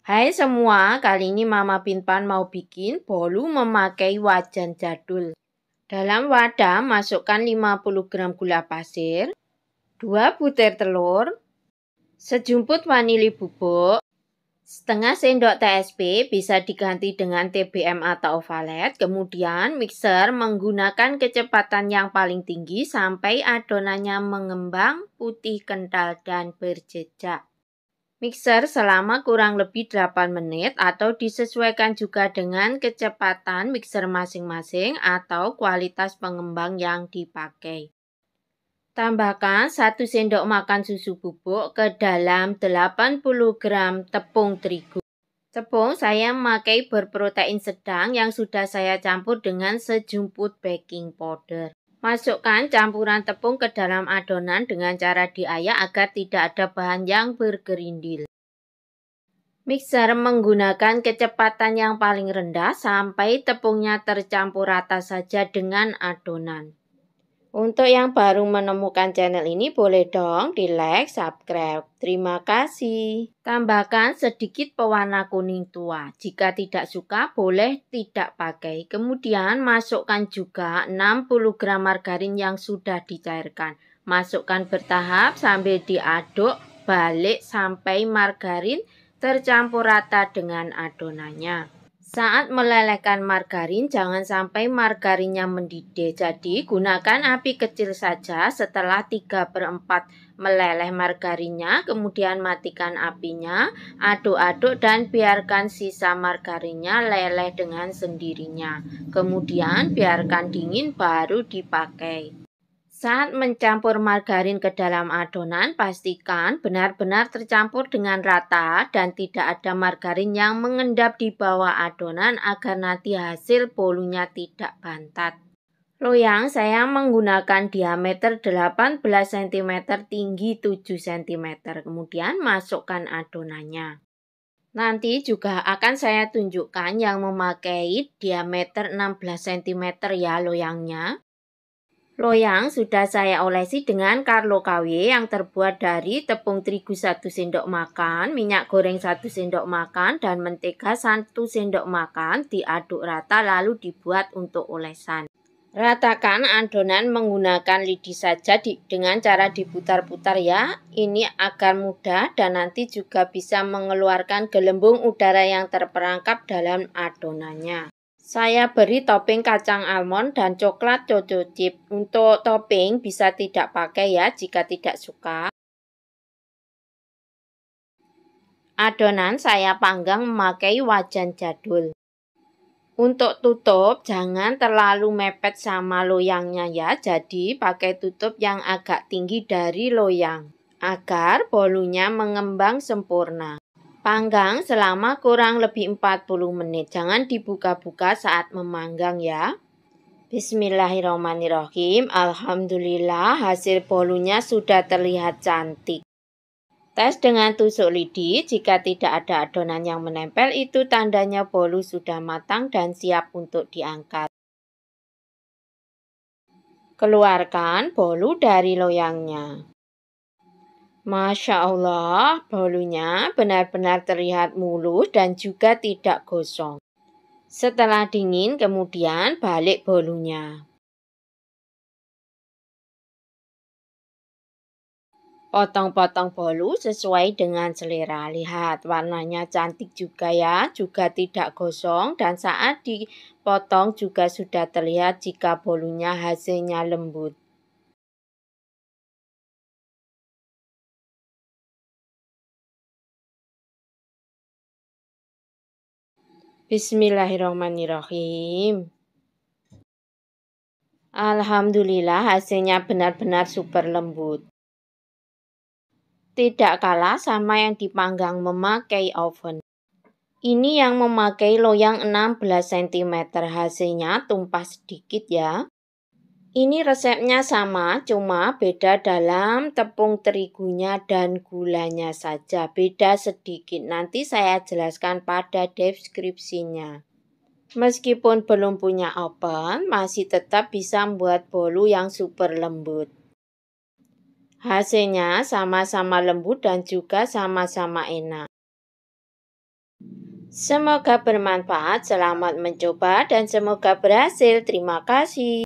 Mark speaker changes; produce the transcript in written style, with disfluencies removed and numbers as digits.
Speaker 1: Hai semua, kali ini Mama Pinpan mau bikin bolu memakai wajan jadul. Dalam wadah masukkan 50 gram gula pasir, 2 butir telur, sejumput vanili bubuk, setengah sendok TSP bisa diganti dengan TBM atau ovalet. Kemudian mixer menggunakan kecepatan yang paling tinggi sampai adonannya mengembang, putih kental dan berjejak. Mixer selama kurang lebih 8 menit atau disesuaikan juga dengan kecepatan mixer masing-masing atau kualitas pengembang yang dipakai. Tambahkan 1 sendok makan susu bubuk ke dalam 80 gram tepung terigu. Tepung saya memakai berprotein sedang yang sudah saya campur dengan sejumput baking powder. Masukkan campuran tepung ke dalam adonan dengan cara diayak agar tidak ada bahan yang bergerindil. Mixer menggunakan kecepatan yang paling rendah sampai tepungnya tercampur rata saja dengan adonan. Untuk yang baru menemukan channel ini boleh dong di like, subscribe. Terima kasih. Tambahkan sedikit pewarna kuning tua. Jika tidak suka boleh tidak pakai. Kemudian masukkan juga 60 gram margarin yang sudah dicairkan. Masukkan bertahap sambil diaduk balik sampai margarin tercampur rata dengan adonannya. Saat melelehkan margarin, jangan sampai margarinnya mendidih. Jadi, gunakan api kecil saja. Setelah 3/4 meleleh margarinnya, kemudian matikan apinya, aduk-aduk dan biarkan sisa margarinnya leleh dengan sendirinya. Kemudian, biarkan dingin baru dipakai. Saat mencampur margarin ke dalam adonan, pastikan benar-benar tercampur dengan rata dan tidak ada margarin yang mengendap di bawah adonan agar nanti hasil bolunya tidak bantat. Loyang saya menggunakan diameter 18 cm, tinggi 7 cm. Kemudian masukkan adonannya. Nanti juga akan saya tunjukkan yang memakai diameter 16 cm ya loyangnya. Loyang sudah saya olesi dengan Carlo KW yang terbuat dari tepung terigu 1 sendok makan, minyak goreng 1 sendok makan, dan mentega 1 sendok makan. Diaduk rata lalu dibuat untuk olesan. Ratakan adonan menggunakan lidi saja dengan cara diputar-putar ya. Ini agar mudah dan nanti juga bisa mengeluarkan gelembung udara yang terperangkap dalam adonannya. Saya beri topping kacang almond dan coklat choco chip. Untuk topping bisa tidak pakai ya jika tidak suka. Adonan saya panggang memakai wajan jadul. Untuk tutup jangan terlalu mepet sama loyangnya ya. Jadi pakai tutup yang agak tinggi dari loyang agar bolunya mengembang sempurna. Panggang selama kurang lebih 40 menit. Jangan dibuka-buka saat memanggang ya. Bismillahirrahmanirrahim. Alhamdulillah hasil bolunya sudah terlihat cantik. Tes dengan tusuk lidi. Jika tidak ada adonan yang menempel, itu tandanya bolu sudah matang dan siap untuk diangkat. Keluarkan bolu dari loyangnya. Masya Allah, bolunya benar-benar terlihat mulus dan juga tidak gosong. Setelah dingin, kemudian balik bolunya. Potong-potong bolu sesuai dengan selera. Lihat, warnanya cantik juga ya, juga tidak gosong. Dan saat dipotong juga sudah terlihat jika bolunya hasilnya lembut. Bismillahirrahmanirrahim. Alhamdulillah hasilnya benar-benar super lembut. Tidak kalah sama yang dipanggang memakai oven. Ini yang memakai loyang 16 cm, hasilnya tumpah sedikit ya. Ini resepnya sama, cuma beda dalam tepung terigunya dan gulanya saja. Beda sedikit, nanti saya jelaskan pada deskripsinya. Meskipun belum punya oven, masih tetap bisa membuat bolu yang super lembut. Hasilnya sama-sama lembut dan juga sama-sama enak. Semoga bermanfaat, selamat mencoba, dan semoga berhasil. Terima kasih.